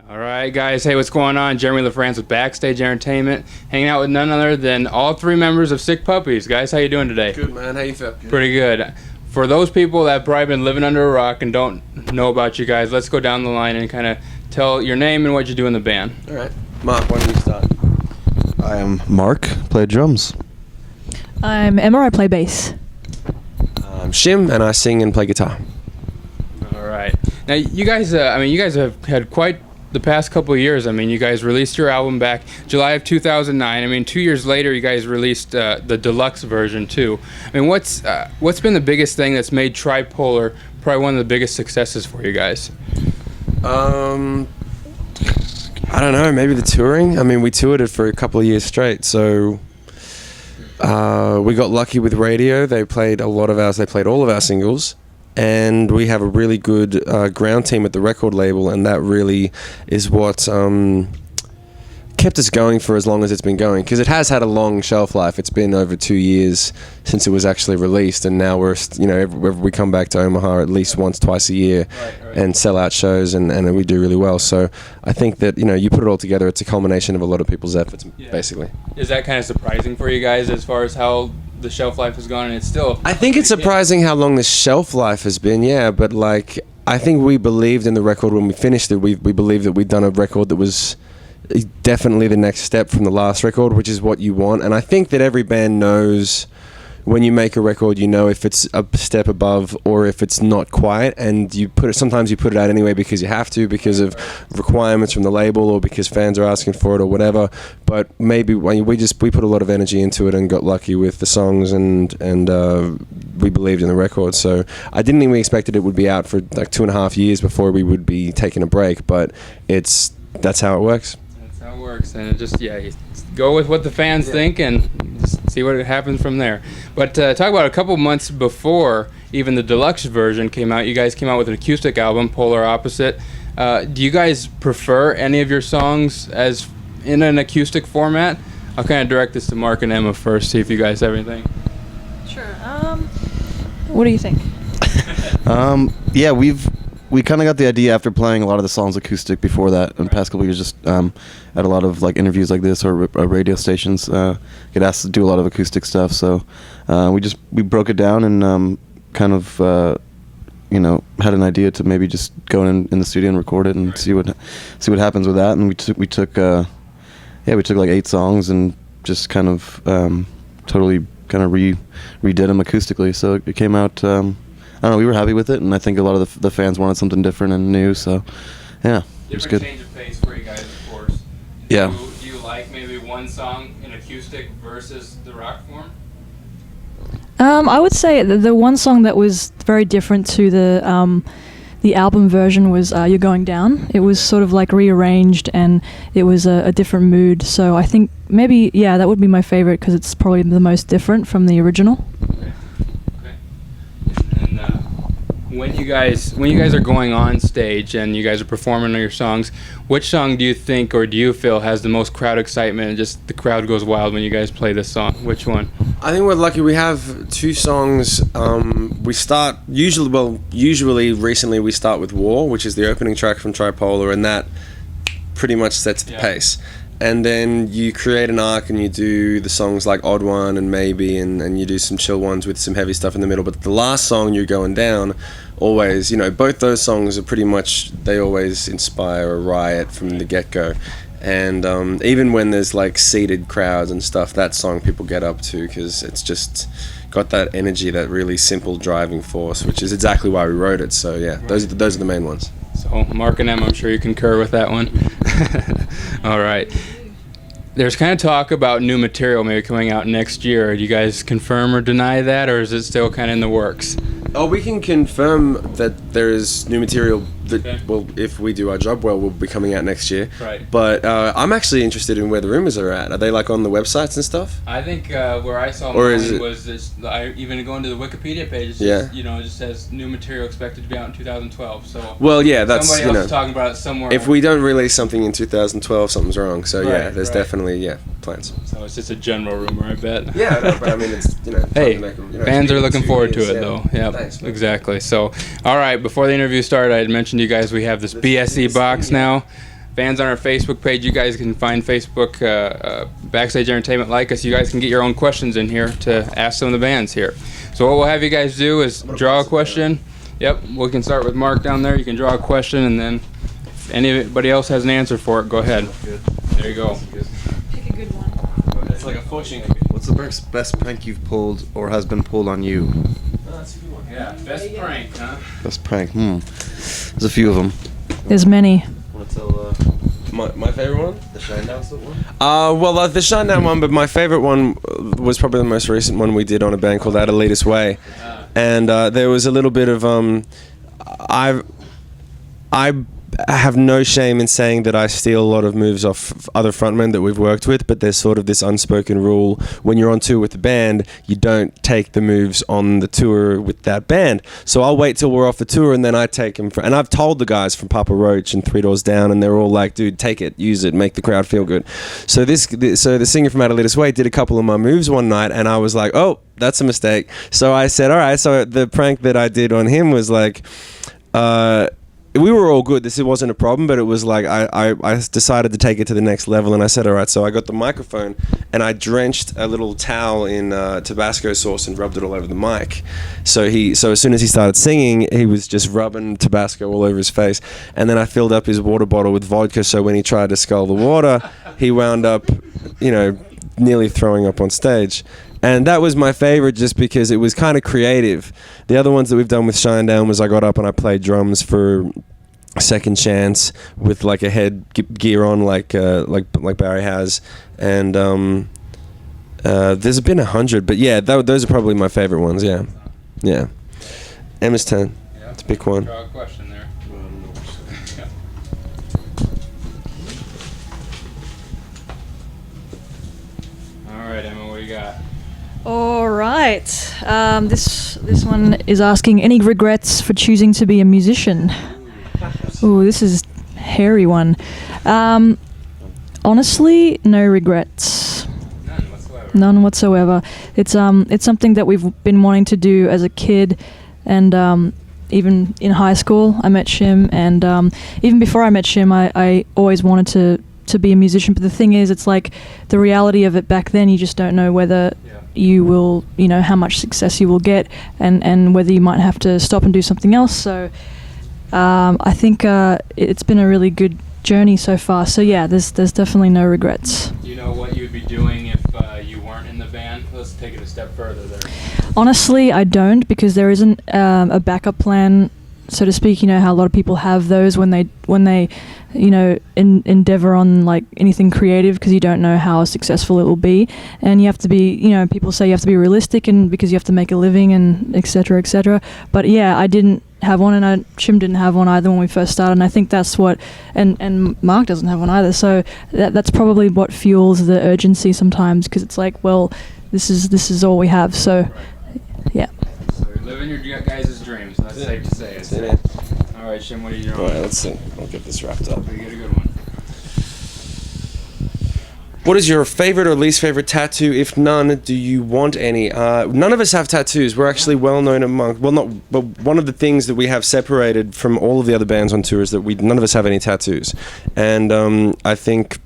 All right, guys. Hey, what's going on? Jeremy Lafrentz with Backstage Entertainment, hanging out with none other than all three members of Sick Puppies. Guys, how you doing today? Good, man. How you feel? Pretty good. For those people that have probably been living under a rock and don't know about you guys, let's go down the line and kind of tell your name and what you do in the band. All right. Mark, why don't you start? I am Mark, play drums. I'm Emma, I play bass. I'm Shim, and I sing and play guitar. All right. Now, you guys, you guys have had quite the past couple of years. I mean, you guys released your album back July of 2009. I mean, 2 years later, you guys released the deluxe version too. I mean, what's been the biggest thing that's made Tripolar probably one of the biggest successes for you guys? I don't know. Maybe the touring. I mean, we toured it for a couple of years straight, so we got lucky with radio. They played a lot of ours. They played all of our singles. And we have a really good ground team at the record label, and that really is what kept us going for as long as it's been going, because it has had a long shelf life. It's been over 2 years since it was actually released, and now we're, we come back to Omaha at least once, twice a year, and sell out shows, and we do really well. So I think that, you put it all together, it's a culmination of a lot of people's efforts, basically. Is that kind of surprising for you guys as far as how the shelf life has gone, and it's still... I think it's surprising how long the shelf life has been, but I think we believed in the record when we finished it. We believed that we'd done a record that was definitely the next step from the last record, which is what you want. And I think that every band knows when you make a record, if it's a step above or if it's not quite, and sometimes you put it out anyway because you have to, because of requirements from the label or because fans are asking for it or whatever. But maybe we put a lot of energy into it and got lucky with the songs, and we believed in the record. So I didn't even expect it would be out for like 2.5 years before we would be taking a break, but that's how it works. That's how it works, and it just you go with what the fans think and just see what happens from there. But talk about a couple months before even the deluxe version came out, you guys came out with an acoustic album, Polar Opposite. Do you guys prefer any of your songs as in an acoustic format? I'll kind of direct this to Mark and Emma first, see if you guys have anything. Sure. What do you think? We kind of got the idea after playing a lot of the songs acoustic before that in the past couple of years, just at a lot of interviews like this or radio stations, get asked to do a lot of acoustic stuff. So we broke it down and had an idea to maybe just go in the studio and record it and see what happens with that. And we took like 8 songs and just kind of totally kind of redid them acoustically. So it came out. I don't know, we were happy with it, and I think a lot of the fans wanted something different and new, so yeah, it was good. Different change of pace for you guys, of course. Yeah. Do you like maybe one song in acoustic versus the rock form? I would say the one song that was very different to the album version was You're Going Down. It was sort of like rearranged, and it was a different mood, so I think maybe, that would be my favorite because it's probably the most different from the original. When you guys are going on stage and you guys are performing your songs, which song do you think or do you feel has the most crowd excitement and just the crowd goes wild when you guys play this song? Which one? I think we're lucky. We have 2 songs. We start usually recently we start with War, which is the opening track from Tripolar, and that pretty much sets the pace. And then you create an arc and you do the songs like Odd One and Maybe, and you do some chill ones with some heavy stuff in the middle. But the last song, You're Going Down, always, both those songs are pretty much, they always inspire a riot from the get-go. And even when there's like seated crowds and stuff, that song people get up to because it's just got that energy, that really simple driving force, which is exactly why we wrote it. So yeah, those are the main ones. So Mark and Em, I'm sure you concur with that one. All right. There's kind of talk about new material maybe coming out next year. Do you guys confirm or deny that, or is it still kind of in the works? Oh, we can confirm that there is new material that, well, if we do our job well, will be coming out next year. Right. But I'm actually interested in where the rumors are at. Are they like on the websites and stuff? I think where I saw mine was this, even going to the Wikipedia page, it's just, it just says new material expected to be out in 2012. So well, yeah, that's somebody else is talking about it somewhere. If we don't release something in 2012, something's wrong. So there's definitely plans. So it's just a general rumor, I bet. Yeah, no, but I mean it's hey, fans are looking forward to it though. Yeah, exactly. So all right, before the interview started, I had mentioned to you guys we have this BSE box now. fans on our Facebook page. You guys can find Facebook Backstage Entertainment like us. You guys can get your own questions in here to ask some of the bands here. So what we'll have you guys do is draw a question. Yep, we can start with Mark down there. You can draw a question, and then if anybody else has an answer for it, go ahead. There you go. Pick a good one. It's like a fortune cookie. What's the best prank you've pulled or has been pulled on you? Yeah, best prank, huh? Best prank. There's a few of them. There's many. Want to tell My favorite one? the Shinedown one? Well, the Shinedown one, but my favorite one was probably the most recent one we did on a band called Out of Leaders Way. And there was a little bit of I have no shame in saying that I steal a lot of moves off other frontmen that we've worked with, but there's sort of this unspoken rule when you're on tour with the band, you don't take the moves on the tour with that band. So I'll wait till we're off the tour and then I take them. And I've told the guys from Papa Roach and Three Doors Down, and they're all like, dude, take it, use it, make the crowd feel good. So the singer from Out of Leaders Way did a couple of my moves one night, and I was like, oh, that's a mistake. So I said, all right. So the prank that I did on him was like, we were all good. This wasn't a problem, but it was like I decided to take it to the next level, and I said, all right. So I got the microphone and I drenched a little towel in Tabasco sauce and rubbed it all over the mic. So as soon as he started singing, he was just rubbing Tabasco all over his face. And then I filled up his water bottle with vodka. So when he tried to scull the water, he wound up, nearly throwing up on stage. And that was my favorite just because it was kind of creative. The other ones that we've done with Shinedown was I got up and I played drums for Second Chance with like a head gear on like Barry has. And there's been 100, but yeah, those are probably my favorite ones, yeah. Yeah. Emma's 10. Yeah. It's a big one. Draw a question there. All right, Emma, what do you got? All right. This one is asking any regrets for choosing to be a musician. Ooh, this is a hairy one. Honestly, no regrets. None whatsoever. It's something that we've been wanting to do as a kid, and even in high school, I met Shim, and even before I met Shim, I always wanted to be a musician. But the thing is, it's like the reality of it back then, you just don't know whether you will, how much success you will get, and whether you might have to stop and do something else. So I think it's been a really good journey so far. So yeah, there's definitely no regrets. Do you know what you'd be doing if you weren't in the band? Let's take it a step further there. Honestly, I don't, because there isn't a backup plan, so to speak. You know how a lot of people have those when they endeavor on like anything creative, because you don't know how successful it will be, and you have to be, people say you have to be realistic, and because you have to make a living, and etc. etc. But yeah, I didn't have one, and Shim didn't have one either when we first started, and I think that's what, and Mark doesn't have one either, so that's probably what fuels the urgency sometimes, because it's like, well, this is all we have. So yeah. So you're living your guys' dreams, that's safe to say. That's it. All right, Shim, what are you doing? All right, let's see. I'll get this wrapped up. You get a good one. What is your favorite or least favorite tattoo? If none, do you want any? None of us have tattoos. We're actually well known among, but one of the things that we have separated from all of the other bands on tour is that none of us have any tattoos. And I think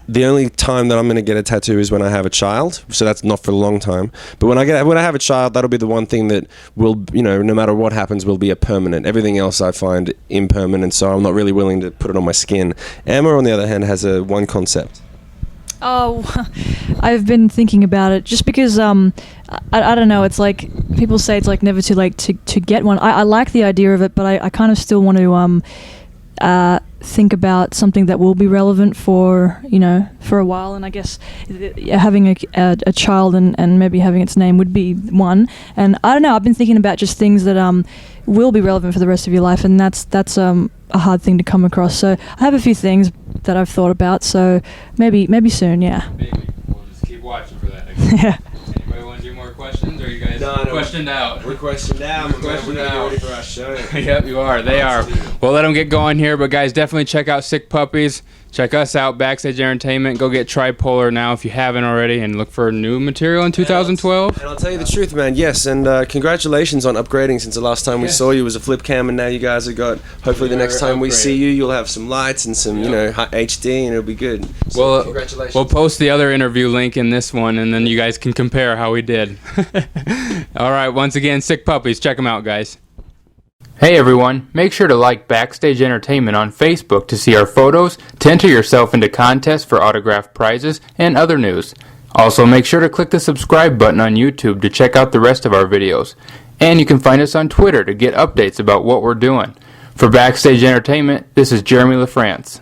the only time that I'm going to get a tattoo is when I have a child. So that's not for a long time. But when I have a child, that'll be the one thing that will, no matter what happens, will be a permanent. Everything else I find impermanent, so I'm not really willing to put it on my skin. Emma, on the other hand, has one concept. Oh, I've been thinking about it just because I don't know, it's like people say it's like never too late to get one. I like the idea of it, but I kind of still want to think about something that will be relevant for a while, and I guess having a child and maybe having its name would be one. And I don't know, I've been thinking about just things that will be relevant for the rest of your life, and that's a hard thing to come across. So I have a few things that I've thought about, so maybe soon, yeah. Maybe. We'll just keep watching for that. Yeah. Anybody want to do more questions, or you guys? done. Questioned out. We're questioned out. We're Questioned out. ready for our show. Yep, you are. They are. We'll let them get going here, but guys, definitely check out Sick Puppies. Check us out, Backstage Entertainment. Go get Tripolar now if you haven't already, and look for new material in 2012. And I'll tell you the truth, man. Yes, and congratulations on upgrading since the last time we saw you was a flip cam, and now you guys have got. Hopefully, the next time we see you, you'll have some lights and some, HD, and it'll be good. So Well, congratulations. we'll post the other interview link in this one, and then you guys can compare how we did. All right, once again, Sick Puppies. Check them out, guys. Hey everyone, make sure to like Backstage Entertainment on Facebook to see our photos, to enter yourself into contests for autographed prizes, and other news. Also, make sure to click the subscribe button on YouTube to check out the rest of our videos. And you can find us on Twitter to get updates about what we're doing. For Backstage Entertainment, this is Jeremy Lafrentz.